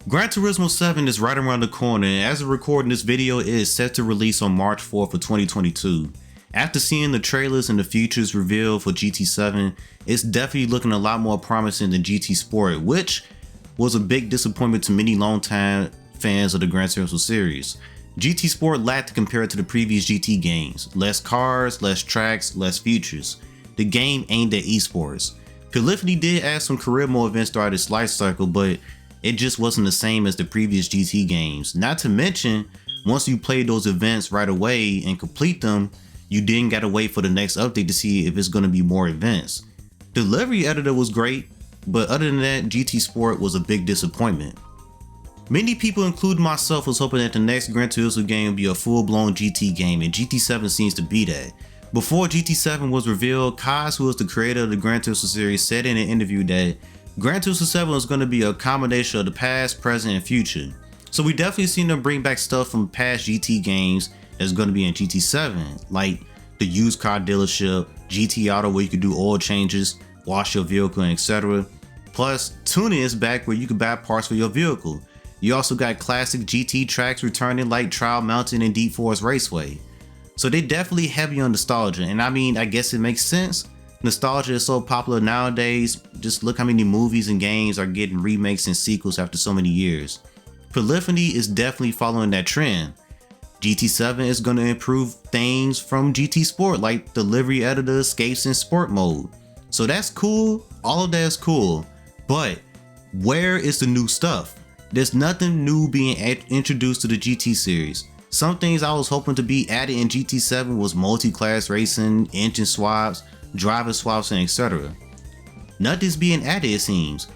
Gran Turismo 7 is right around the corner, and as of recording this video, it is set to release on March 4th of 2022. After seeing the trailers and the features revealed for GT7, it's definitely looking a lot more promising than GT Sport, which was a big disappointment to many longtime fans of the Gran Turismo series. GT Sport lacked compared to the previous GT games. Less cars, less tracks, less features. The game aimed at esports. Polyphony did add some career mode events throughout its life cycle, but it just wasn't the same as the previous GT games. Not to mention, once you play those events right away and complete them, you then gotta wait for the next update to see if it's gonna be more events. The delivery editor was great, but other than that, GT Sport was a big disappointment. Many people, including myself, was hoping that the next Gran Turismo game would be a full-blown GT game, and GT7 seems to be that. Before GT7 was revealed, Kaz, who is the creator of the Gran Turismo series, said in an interview that Gran Turismo 7 is going to be a combination of the past, present, and future. So we definitely seen them bring back stuff from past GT games that's going to be in GT7, like the used car dealership, GT Auto where you can do oil changes, wash your vehicle, and etc. Plus, tuning is back where you can buy parts for your vehicle. You also got classic GT tracks returning like Trial Mountain and Deep Forest Raceway. So they definitely heavy on nostalgia, and I mean, I guess it makes sense. Nostalgia is so popular nowadays. Just look how many movies and games are getting remakes and sequels after so many years. Polyphony is definitely following that trend. GT7 is going to improve things from GT Sport like delivery editor, escapes, and sport mode. So that's cool, all of that is cool, but where is the new stuff? There's nothing new being introduced to the GT series. Some things I was hoping to be added in GT7 was multi-class racing, engine swaps, driver swaps, and etc. Nothing's being added, it seems.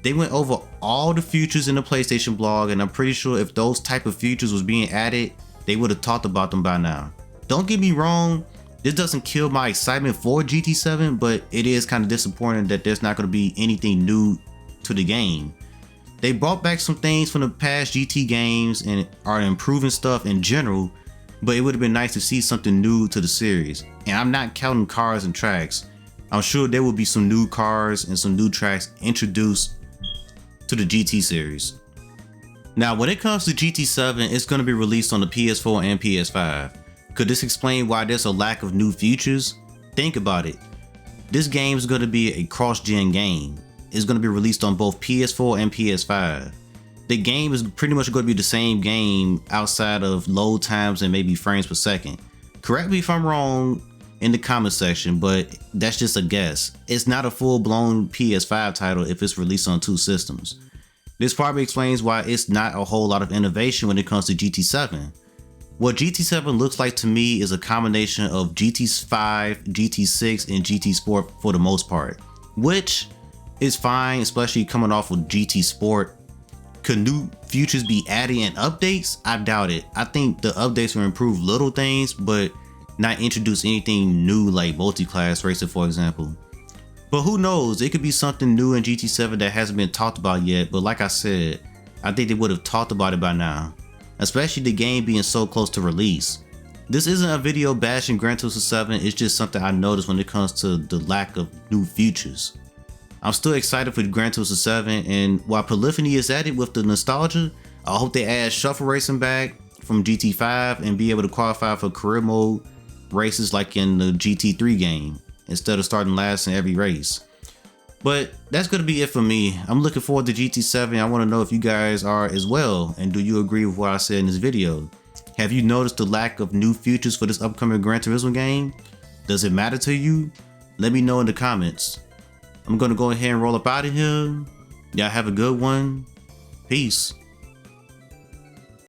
They went over all the features in the PlayStation blog, and I'm pretty sure if those type of features was being added, they would have talked about them by now. Don't get me wrong, this doesn't kill my excitement for GT7, but it is kind of disappointing that there's not going to be anything new to the game. They brought back some things from the past GT games and are improving stuff in general, but it would have been nice to see something new to the series. And I'm not counting cars and tracks. I'm sure there will be some new cars and some new tracks introduced to the GT series. Now, when it comes to GT7, it's going to be released on the PS4 and PS5. Could this explain why there's a lack of new features? Think about it. This game is going to be a cross-gen game. It's going to be released on both PS4 and PS5. The game is pretty much going to be the same game outside of load times and maybe frames per second. Correct me if I'm wrong in the comment section, but that's just a guess. It's not a full-blown PS5 title if it's released on two systems. This probably explains why it's not a whole lot of innovation when it comes to GT7. What GT7 looks like to me is a combination of GT5, GT6, and GT Sport for the most part, which is fine, especially coming off of GT Sport. Could new features be added in updates? I doubt it. I think the updates will improve little things, but not introduce anything new like multi-class racing, for example. But who knows, it could be something new in GT7 that hasn't been talked about yet, but like I said, I think they would have talked about it by now, especially the game being so close to release. This isn't a video bashing Gran Turismo 7, it's just something I noticed when it comes to the lack of new features. I'm still excited for Gran Turismo 7, and while Polyphony is at it with the nostalgia, I hope they add shuffle racing back from GT5 and be able to qualify for career mode races like in the GT3 game, instead of starting last in every race. But that's going to be it for me. I'm looking forward to GT7. I want to know if you guys are as well, and do you agree with what I said in this video? Have you noticed the lack of new features for this upcoming Gran Turismo game? Does it matter to you? Let me know in the comments. I'm going to go ahead and roll up out of here. Y'all have a good one. Peace.